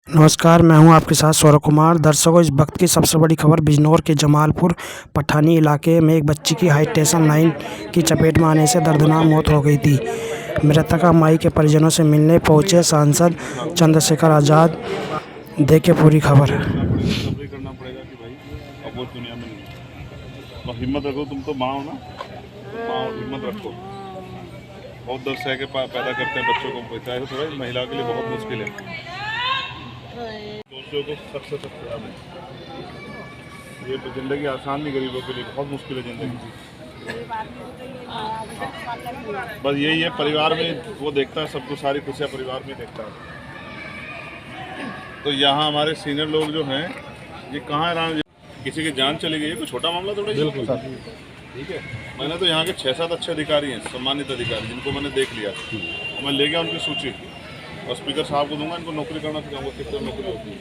नमस्कार, मैं हूं आपके साथ सौरभ कुमार। दर्शकों, इस वक्त की सबसे बड़ी खबर बिजनौर के जमालपुर पठानी इलाके में एक बच्ची की हाई टेंशन लाइन की चपेट में आने से दर्दनाक मौत हो गई थी। मृतका माई के परिजनों से मिलने पहुंचे सांसद चंद्रशेखर आज़ाद। देखे पूरी खबर। करना पड़ेगा कि भाई अब वो दुनिया में नहीं है। तो हिम्मत रखो, तुम तो माँ हो ना, तो माँ हिम्मत रखो। बहुत दर्द सह के पैदा करते हैं बच्चों को, चाहे थोड़ा महिला के लिए बहुत मुश्किल है। दोस्तों को सख्त खिलाफ है। ये तो ज़िंदगी आसान नहीं, गरीबों के लिए बहुत मुश्किल है ज़िंदगी। बस यही है, परिवार में वो देखता है सबको, सारी खुशियाँ परिवार में देखता है। तो यहाँ हमारे सीनियर लोग जो हैं, ये कहाँ है, किसी की जान चली गई है, कोई छोटा मामला थोड़ा। बिल्कुल ठीक है। मैंने तो यहाँ के 6-7 अच्छे अधिकारी हैं, सम्मानित अधिकारी, जिनको मैंने देख लिया। मैं ले गया उनकी सूची और स्पीकर साहब को दूंगा, इनको नौकरी करना सिखाऊंगा, किस तरह नौकरी होती है।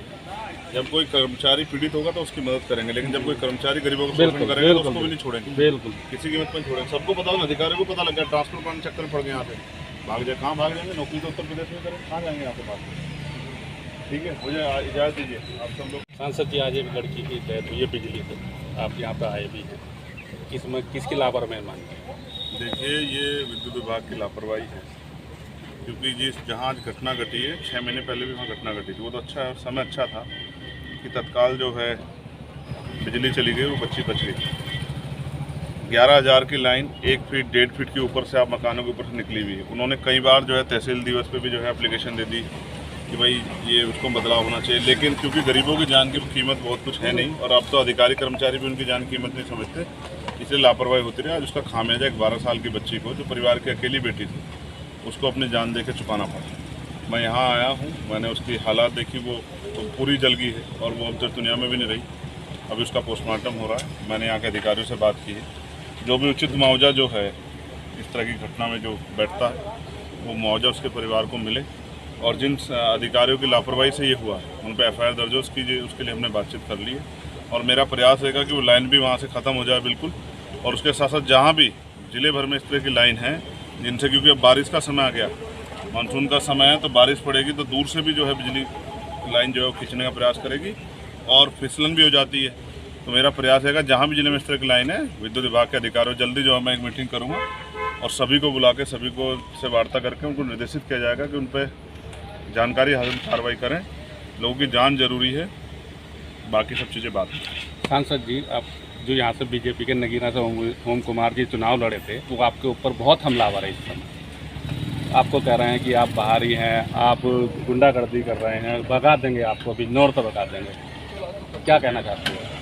जब कोई कर्मचारी पीड़ित होगा तो उसकी मदद करेंगे, लेकिन जब कोई कर्मचारी गरीबों को शोषण करेगा तो उसको भी नहीं छोड़ेंगे। बिल्कुल किसी कीमत पर छोड़ेंगे। सबको पता होगा, अधिकारियों को पता लग गया, ट्रांसफर करने चक्कर में पड़ गए, यहाँ पे भाग जाए। कहाँ भाग जाएंगे? नौकरी तो उत्तर प्रदेश में करें, कहाँ जाएंगे यहाँ पे बात। ठीक है, मुझे इजाज़त दीजिए। आप सब लोग। सांसद जी, आज एक लड़की की डेथ हुई है बिजली से, आप यहाँ पे आए भी हैं, किसकी लापरवाही मानते हैं? देखिए, ये विद्युत विभाग की लापरवाही है, क्योंकि जिस जहाँ आज घटना घटी है, 6 महीने पहले भी वहाँ घटना घटी थी। वो तो अच्छा समय अच्छा था कि तत्काल जो है बिजली चली गई, वो बच्ची बच गई। 11,000 की लाइन 1 फीट 1.5 फीट के ऊपर से आप मकानों के ऊपर से निकली हुई है। उन्होंने कई बार जो है तहसील दिवस पे भी जो है एप्लीकेशन दे दी कि भाई ये उसको बदलाव होना चाहिए, लेकिन क्योंकि गरीबों की जान की कीमत बहुत कुछ है नहीं, और अब तो अधिकारी कर्मचारी भी उनकी जान की कीमत नहीं समझते, इसलिए लापरवाही होती रही। आज उसका खामियाजा एक 12 साल की बच्ची को, जो परिवार की अकेली बेटी थी, उसको अपनी जान दे के चुकाना पड़ा। मैं यहाँ आया हूँ, मैंने उसकी हालात देखी, वो पूरी जल गई है और वो अब तक दुनिया में भी नहीं रही। अभी उसका पोस्टमार्टम हो रहा है। मैंने यहाँ के अधिकारियों से बात की है, जो भी उचित मुआवजा जो है इस तरह की घटना में जो बैठता है, वो मुआवजा उसके परिवार को मिले, और जिन अधिकारियों की लापरवाही से ये हुआ है उन पर FIR दर्ज हो, उसके लिए हमने बातचीत कर ली है। और मेरा प्रयास रहेगा कि वो लाइन भी वहाँ से ख़त्म हो जाए बिल्कुल, और उसके साथ साथ जहाँ भी ज़िले भर में इस तरह की लाइन है जिनसे, क्योंकि अब बारिश का समय आ गया, मानसून का समय है, तो बारिश पड़ेगी तो दूर से भी जो है बिजली लाइन जो है वो खींचने का प्रयास करेगी, और फिसलन भी हो जाती है। तो मेरा प्रयास रहेगा जहाँ भी जिले में इस तरह की लाइन है, विद्युत विभाग के अधिकारियों जल्दी जो है मैं एक मीटिंग करूँगा और सभी को बुला के सभी को से वार्ता करके उनको निर्देशित किया जाएगा कि उन पर जानकारी हासिल कार्रवाई करें। लोगों की जान जरूरी है, बाकी सब चीज़ें बात है। सांसद जी, आप जो यहाँ से बीजेपी के नगीना से ओम कुमार जी चुनाव लड़े थे, वो आपके ऊपर बहुत हमलावर है इस समय। आपको कह रहे हैं कि आप बाहरी हैं, आप गुंडागर्दी कर रहे हैं, भगा देंगे आपको, बिजनौर तो भगा देंगे। क्या कहना चाहते हैं?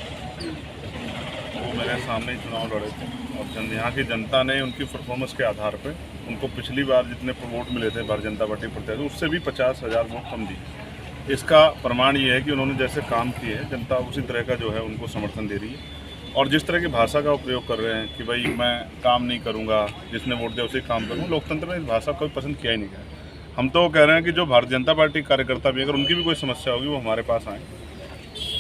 वो मेरे सामने ही चुनाव लड़े थे और यहाँ की जनता ने उनकी परफॉर्मेंस के आधार पर उनको पिछली बार जितने वोट मिले थे भारतीय जनता पार्टी प्रत्याशी, उससे भी 50,000 वोट कम दी। इसका प्रमाण ये है कि उन्होंने जैसे काम किए हैं, जनता उसी तरह का जो है उनको समर्थन दे रही है। और जिस तरह की भाषा का उपयोग कर रहे हैं कि भाई मैं काम नहीं करूंगा, जिसने वोट दिया उसे काम करूंगा, लोकतंत्र में इस भाषा को पसंद किया ही नहीं गया। हम तो कह रहे हैं कि जो भारतीय जनता पार्टी कार्यकर्ता भी, अगर उनकी भी कोई समस्या होगी, वो हमारे पास आएँ।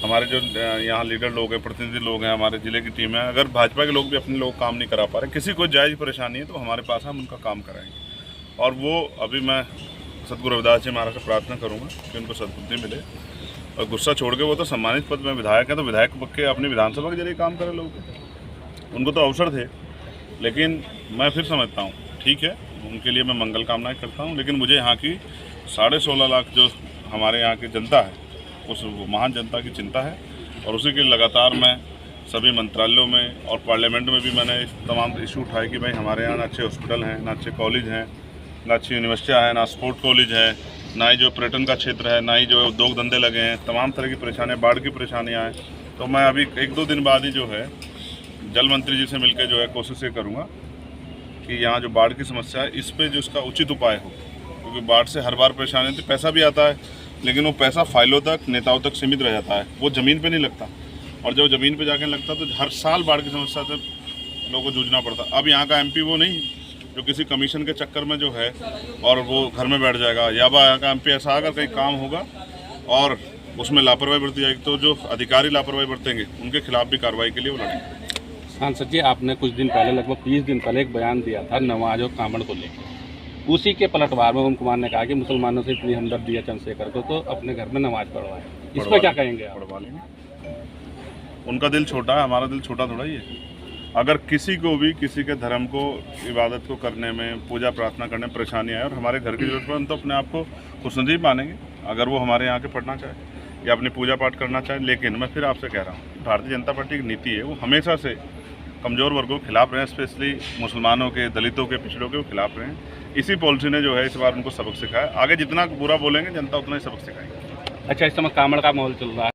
हमारे जो यहाँ लीडर लोग हैं, प्रतिनिधि लोग हैं, हमारे ज़िले की टीम है, अगर भाजपा के लोग भी अपने लोग काम नहीं करा पा रहे, किसी को जायज़ परेशानी है, तो हमारे पास हम उनका काम कराएंगे। और वो अभी मैं सतगुरु रविदास जी महाराज से प्रार्थना करूँगा कि उनको सद्बुद्धि मिले और गुस्सा छोड़ के, वो तो सम्मानित पद में विधायक हैं, तो विधायक के अपनी विधानसभा के जरिए काम करें लोग, उनको तो अवसर थे। लेकिन मैं फिर समझता हूँ, ठीक है, उनके लिए मैं मंगल कामनाएं करता हूँ, लेकिन मुझे यहाँ की 16.5 लाख जो हमारे यहाँ की जनता है, उस महान जनता की चिंता है, और उसी के लगातार मैं सभी मंत्रालयों में और पार्लियामेंट में भी मैंने तमाम इशू उठाए कि भाई हमारे यहाँ ना अच्छे हॉस्पिटल हैं, ना अच्छे कॉलेज हैं, ना अच्छी यूनिवर्सिटियाँ हैं, ना स्पोर्ट कॉलेज है, ना ही जो पर्यटन का क्षेत्र है, ना ही जो उद्योग धंधे लगे हैं, तमाम तरह की परेशानियाँ, बाढ़ की परेशानियाँ हैं। तो मैं अभी 1-2 दिन बाद ही जो है जल मंत्री जी से मिलकर जो है कोशिश ये करूँगा कि यहाँ जो बाढ़ की समस्या है, इस पर जो इसका उचित उपाय हो, क्योंकि बाढ़ से हर बार परेशानी होती है, पैसा भी आता है, लेकिन वो पैसा फाइलों तक, नेताओं तक सीमित रह जाता है, वो ज़मीन पे नहीं लगता, और जब ज़मीन पे जाके लगता तो हर साल बाढ़ की समस्या से लोगों को जूझना पड़ता। अब यहाँ का MP वो नहीं जो किसी कमीशन के चक्कर में जो है और वो घर में बैठ जाएगा, या यहाँ का MP ऐसा अगर कहीं काम होगा और उसमें लापरवाही बरती जाएगी, तो जो अधिकारी लापरवाही बरतेंगे उनके खिलाफ भी कार्रवाई के लिए वो लड़ेंगे। सांसद जी, आपने कुछ दिन पहले, लगभग 20 दिन पहले एक बयान दिया था नमाज और कांवड़ को लेकर, उसी के पलटवार में ओम कुमार ने कहा कि मुसलमानों से इतनी हमदर्दी है चंद्रशेखर को, तो अपने घर में नमाज पढ़वाए। इस पर क्या कहेंगे आप? पढ़वा लेंगे। उनका दिल छोटा है, हमारा दिल छोटा थोड़ा ही है। अगर किसी को भी किसी के धर्म को, इबादत को करने में, पूजा प्रार्थना करने में परेशानी आए और हमारे घर की जरूरत पड़े, तो अपने आप को खुशनसीब मानेंगे अगर वो हमारे यहाँ के पढ़ना चाहे या अपनी पूजा पाठ करना चाहे। लेकिन मैं फिर आपसे कह रहा हूँ, भारतीय जनता पार्टी की नीति है, वो हमेशा से कमज़ोर वर्गों के खिलाफ रहे हैं, स्पेशली मुसलमानों के, दलितों के, पिछड़ों के वो खिलाफ रहे हैं। इसी पॉलिसी ने जो है इस बार उनको सबक सिखाया। आगे जितना बुरा बोलेंगे जनता उतना ही सबक सिखाएगी। अच्छा, इस समय कांवड़ का माहौल चल रहा है।